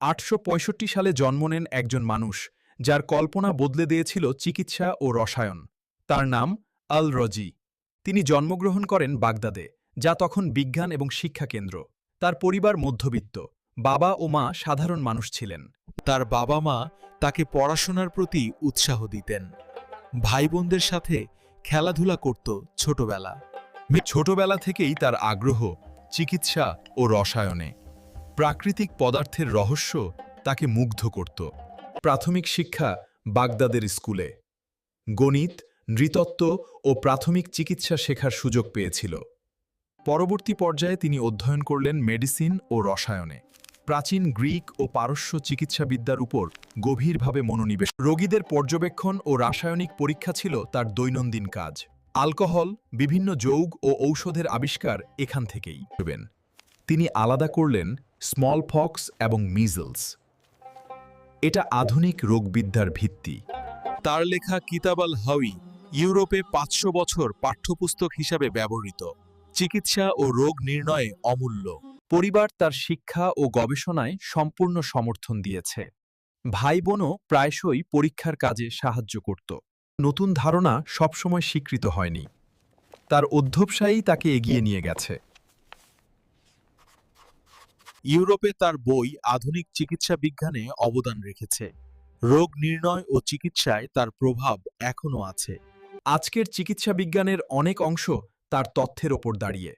865 সালে জন্ম নেন একজন মানুষ যার কল্পনা বদলে দিয়েছিল চিকিৎসা ও রসায়ন। তার নাম আল রজি। তিনি জন্মগ্রহণ করেন বাগদাদে, যা তখন বিজ্ঞান এবং শিক্ষা কেন্দ্র। তার পরিবার মধ্যবিত্ত, বাবা ও মা সাধারণ মানুষ ছিলেন। তার বাবা মা তাকে পড়াশোনার প্রতি উৎসাহ দিতেন। ভাই বোনদের সাথে খেলাধুলা করত ছোটবেলা। ছোটবেলা থেকেই তার আগ্রহ চিকিৎসা ও রসায়নে। প্রাকৃতিক পদার্থের রহস্য তাকে মুগ্ধ করত। প্রাথমিক শিক্ষা বাগদাদের স্কুলে। গণিত, নৃতত্ত্ব ও প্রাথমিক চিকিৎসা শেখার সুযোগ পেয়েছিল। পরবর্তী পর্যায়ে তিনি অধ্যয়ন করলেন মেডিসিন ও রসায়নে। প্রাচীন গ্রিক ও পারস্য চিকিৎসাবিদ্যার উপর গভীরভাবে মনোনিবেশ। রোগীদের পর্যবেক্ষণ ও রাসায়নিক পরীক্ষা ছিল তার দৈনন্দিন কাজ। অ্যালকোহল, বিভিন্ন যৌগ ও ঔষধের আবিষ্কার এখান থেকেই। তিনি আলাদা করলেন স্মল পক্স এবং মিজলস। এটা আধুনিক রোগবিদ্যার ভিত্তি। তার লেখা কিতাব আল হাওয়ি ইউরোপে 500 বছর পাঠ্যপুস্তক হিসাবে ব্যবহৃত। চিকিৎসা ও রোগ নির্ণয়ে অমূল্য। পরিবার তার শিক্ষা ও গবেষণায় সম্পূর্ণ সমর্থন দিয়েছে। ভাই বোনও প্রায়শই পরীক্ষার কাজে সাহায্য করত। নতুন ধারণা সবসময় স্বীকৃত হয়নি। তার অধ্যবসায়ী তাকে এগিয়ে নিয়ে গেছে। ইউরোপে তার বই আধুনিক চিকিৎসা বিজ্ঞানে অবদান রেখেছে। রোগ নির্ণয় ও চিকিৎসায় তার প্রভাব এখনও আছে। আজকের চিকিৎসা বিজ্ঞানের অনেক অংশ তার তথ্যের ওপর দাঁড়িয়ে।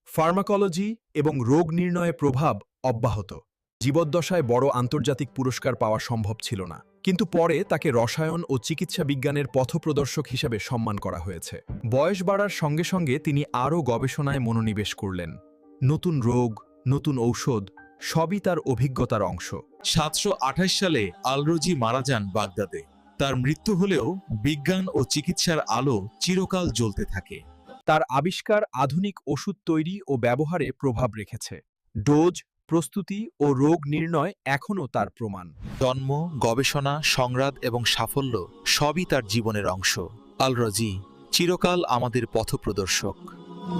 ফার্মাকোলজি এবং রোগ নির্ণয়ে প্রভাব অব্যাহত। জীবদ্দশায় বড় আন্তর্জাতিক পুরস্কার পাওয়া সম্ভব ছিল না, কিন্তু পরে তাকে রসায়ন ও চিকিৎসা বিজ্ঞানের পথপ্রদর্শক হিসাবে সম্মান করা হয়েছে। বয়স বাড়ার সঙ্গে সঙ্গে তিনি আরও গবেষণায় মনোনিবেশ করলেন। নতুন রোগ, নতুন ঔষধ সবই তার অভিজ্ঞতার অংশ। 728 সালে আল-রজি মারা যান বাগদাদে। তার মৃত্যু হলেও বিজ্ঞান ও চিকিৎসার আলো চিরকাল জ্বলতে থাকে। তার আবিষ্কার আধুনিক ওষুধ তৈরি ও ব্যবহারে প্রভাব রেখেছে। ডোজ, প্রস্তুতি ও রোগ নির্ণয় এখনও তার প্রমাণ। জন্ম, গবেষণা, সংগ্রাম এবং সাফল্য সবই তার জীবনের অংশ। আল-রজি চিরকাল আমাদের পথপ্রদর্শক।